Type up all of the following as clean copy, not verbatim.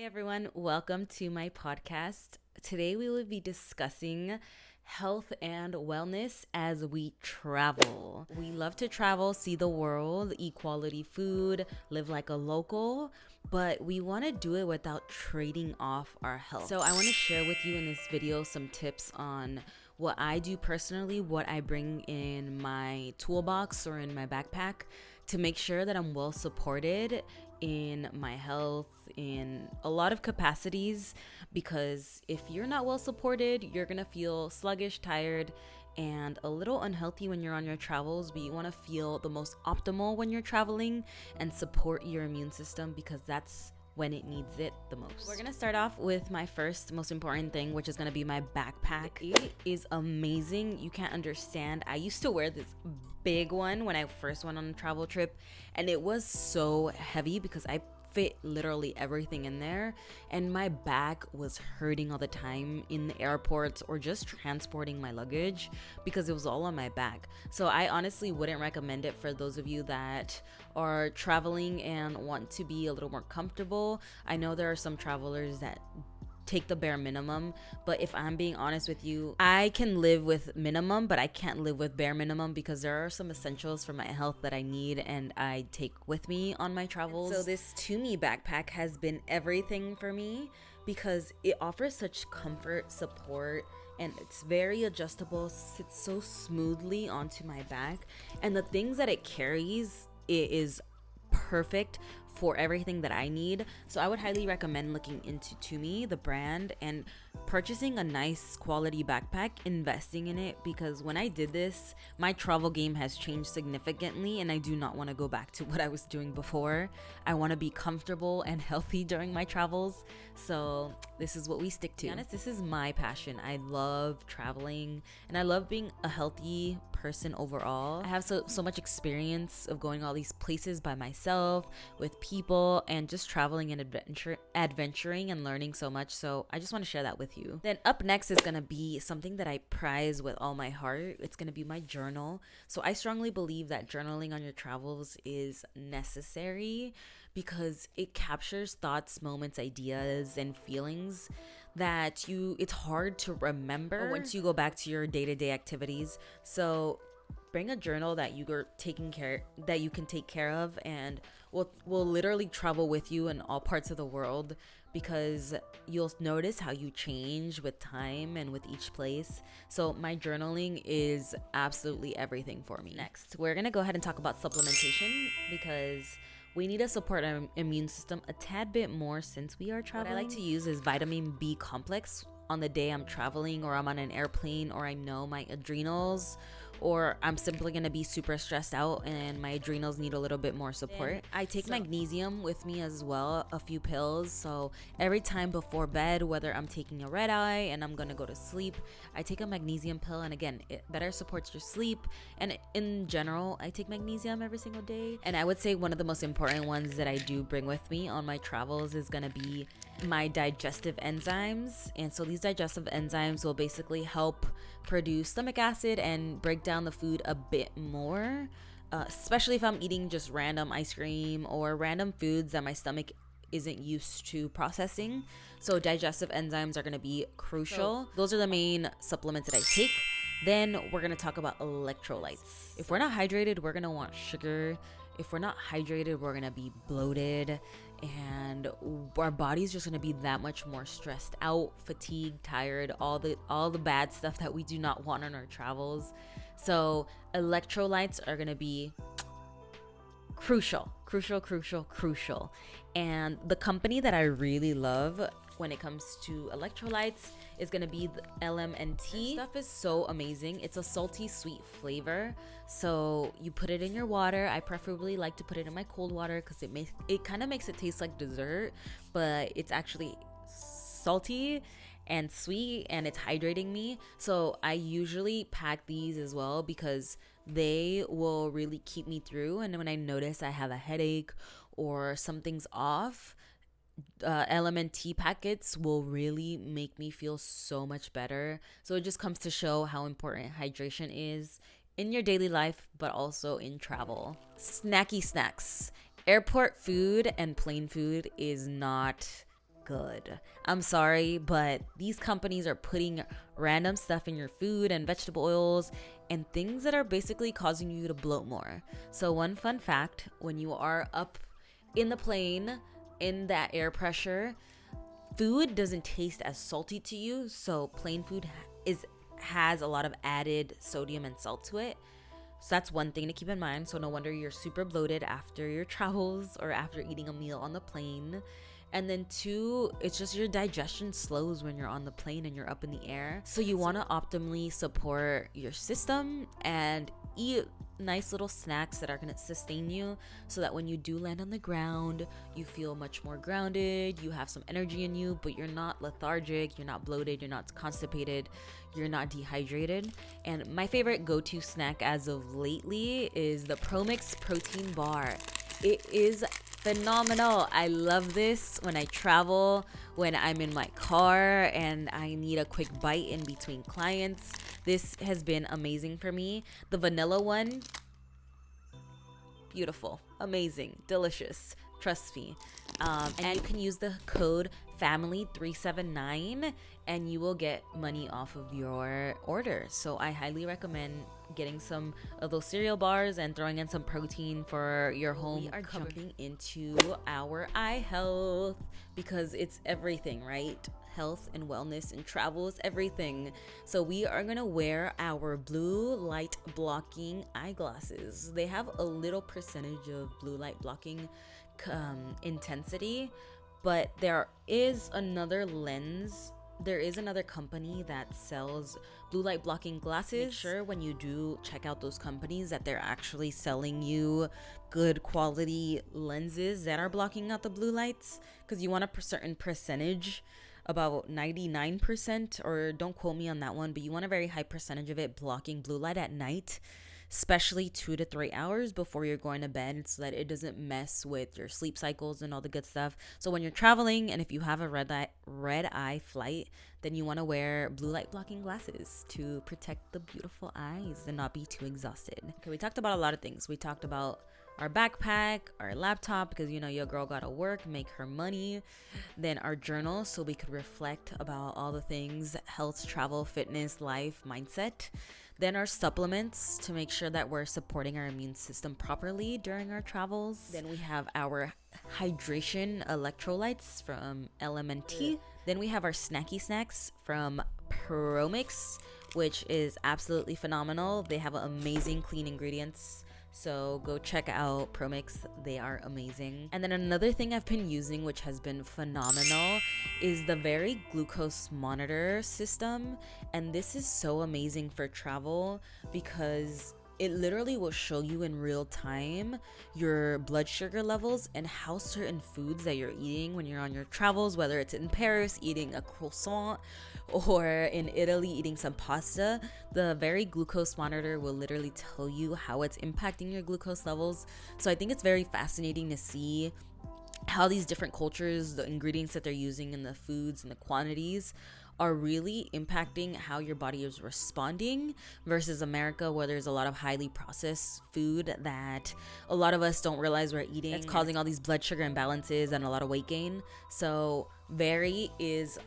everyone, welcome to my podcast. Today we will be discussing health and wellness as we travel. We love to travel, see the world, eat quality food, live like a local, but we want to do it without trading off our health. So I want to share with you in this video some tips on what I do personally, what I bring in my toolbox or in my backpack to make sure that I'm well supported in my health in a lot of capacities, because if you're not well supported, you're gonna feel sluggish, tired, and a little unhealthy when you're on your travels. But you want to feel the most optimal when you're traveling and support your immune system, because that's when it needs it the most. We're gonna start off with my first most important thing, which is gonna be my backpack. It is amazing. You can't understand. I used to wear this big one when I first went on a travel trip, and it was so heavy because I fit literally everything in there, and my back was hurting all the time in the airports or just transporting my luggage because it was all on my back. So I honestly wouldn't recommend it for those of you that are traveling and want to be a little more comfortable. I know there are some travelers that take the bare minimum, but if I'm being honest with you, I can live with minimum, but I can't live with bare minimum, because there are some essentials for my health that I need and I take with me on my travels. So this To-Me backpack has been everything for me because it offers such comfort, support, and it's very adjustable, sits so smoothly onto my back, and the things that it carries, it is perfect for everything that I need. So I would highly recommend looking into To-Me, the brand, and purchasing a nice quality backpack, investing in it, because when I did this, my travel game has changed significantly and I do not want to go back to what I was doing before. I want to be comfortable and healthy during my travels. So this is what we stick to. To be honest, this is my passion. I love traveling and I love being a healthy person overall. I have so much experience of going all these places by myself, with people, and just traveling and adventuring and learning so much. So I just want to share that with you. Then up next is gonna be something that I prize with all my heart. It's gonna be my journal. So I strongly believe that journaling on your travels is necessary because it captures thoughts, moments, ideas, and feelings that it's hard to remember once you go back to your day-to-day activities. So bring a journal that you can take care of, and will literally travel with you in all parts of the world, because you'll notice how you change with time and with each place. So my journaling is absolutely everything for me. Next, we're gonna go ahead and talk about supplementation, because we need to support our immune system a tad bit more since we are traveling. What I like to use is vitamin B complex on the day I'm traveling, or I'm on an airplane, or I know my adrenals, or I'm simply going to be super stressed out and my adrenals need a little bit more support. I take magnesium with me as well, a few pills. So every time before bed, whether I'm taking a red eye and I'm going to go to sleep, I take a magnesium pill. And again, it better supports your sleep. And in general, I take magnesium every single day. And I would say one of the most important ones that I do bring with me on my travels is going to be my digestive enzymes. And so these digestive enzymes will basically help produce stomach acid and break down the food a bit more, especially if I'm eating just random ice cream or random foods that my stomach isn't used to processing. So digestive enzymes are going to be crucial. So those are the main supplements that I take. Then we're going to talk about electrolytes. If we're not hydrated, we're going to want sugar. If we're not hydrated, we're going to be bloated, and our body's just going to be that much more stressed out, fatigued, tired, all the bad stuff that we do not want on our travels. So electrolytes are going to be crucial. And the company that I really love when it comes to electrolytes is going to be the LMNT. This stuff is so amazing. It's a salty sweet flavor. So you put it in your water. I preferably like to put it in my cold water because it kind of makes it taste like dessert, but it's actually salty and sweet, and it's hydrating me. So I usually pack these as well because they will really keep me through. And when I notice I have a headache or something's off, LMNT packets will really make me feel so much better. So it just comes to show how important hydration is in your daily life, but also in travel. Snacky snacks. Airport food and plane food is not good. I'm sorry, but these companies are putting random stuff in your food and vegetable oils and things that are basically causing you to bloat more. So one fun fact, when you are up in the plane in that air pressure, food doesn't taste as salty to you. So plain food has a lot of added sodium and salt to it. So that's one thing to keep in mind. So no wonder you're super bloated after your travels or after eating a meal on the plane. And then two, it's just your digestion slows when you're on the plane and you're up in the air. So you want to optimally support your system and eat nice little snacks that are going to sustain you so that when you do land on the ground, you feel much more grounded, you have some energy in you, but you're not lethargic, you're not bloated, you're not constipated, you're not dehydrated. And my favorite go-to snack as of lately is the Promix protein bar. It is phenomenal. I love this when I travel, when I'm in my car and I need a quick bite in between clients. This has been amazing for me. The vanilla one, beautiful, amazing, delicious. Trust me. And you can use the code FAMILY379 and you will get money off of your order. So I highly recommend getting some of those cereal bars and throwing in some protein for your home. We are jumping into our eye health because it's everything, right? Health and wellness and travel is everything. So we are gonna wear our blue light blocking eyeglasses. They have a little percentage of blue light blocking intensity, but there is another company that sells blue light blocking glasses. Make sure when you do check out those companies that they're actually selling you good quality lenses that are blocking out the blue lights, because you want a certain percentage, about 99%, or don't quote me on that one, but you want a very high percentage of it blocking blue light at night, especially 2 to 3 hours before you're going to bed, so that it doesn't mess with your sleep cycles and all the good stuff. So when you're traveling and if you have a red eye flight, then you want to wear blue light blocking glasses to protect the beautiful eyes and not be too exhausted. Okay, we talked about a lot of things. We talked about our backpack, our laptop, because your girl gotta work, make her money, then our journal so we could reflect about all the things: health, travel, fitness, life, mindset. Then our supplements to make sure that we're supporting our immune system properly during our travels. Then we have our hydration electrolytes from LMNT. Then we have our snacky snacks from Promix, which is absolutely phenomenal. They have amazing clean ingredients. So go check out Promix. They are amazing. And then another thing I've been using, which has been phenomenal, is the Veri glucose monitor system. And this is so amazing for travel because it literally will show you in real time your blood sugar levels and how certain foods that you're eating when you're on your travels, whether it's in Paris eating a croissant or in Italy eating some pasta. The Veri glucose monitor will literally tell you how it's impacting your glucose levels. So I think it's very fascinating to see how these different cultures, the ingredients that they're using in the foods and the quantities, are really impacting how your body is responding versus America, where there's a lot of highly processed food that a lot of us don't realize we're eating. It's causing all these blood sugar imbalances and a lot of weight gain. So Veri is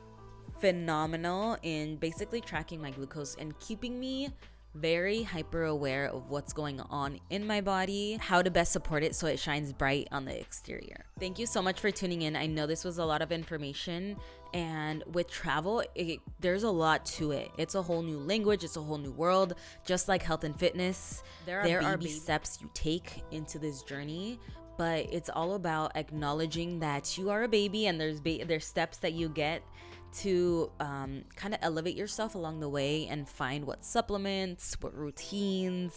phenomenal in basically tracking my glucose and keeping me very hyper aware of what's going on in my body, how to best support it so it shines bright on the exterior. Thank you so much for tuning in. I know this was a lot of information, and with travel, there's a lot to it. It's a whole new language, it's a whole new world. Just like health and fitness, there are baby steps you take into this journey, but it's all about acknowledging that you are a baby, and there's steps that you get to kind of elevate yourself along the way and find what supplements, what routines,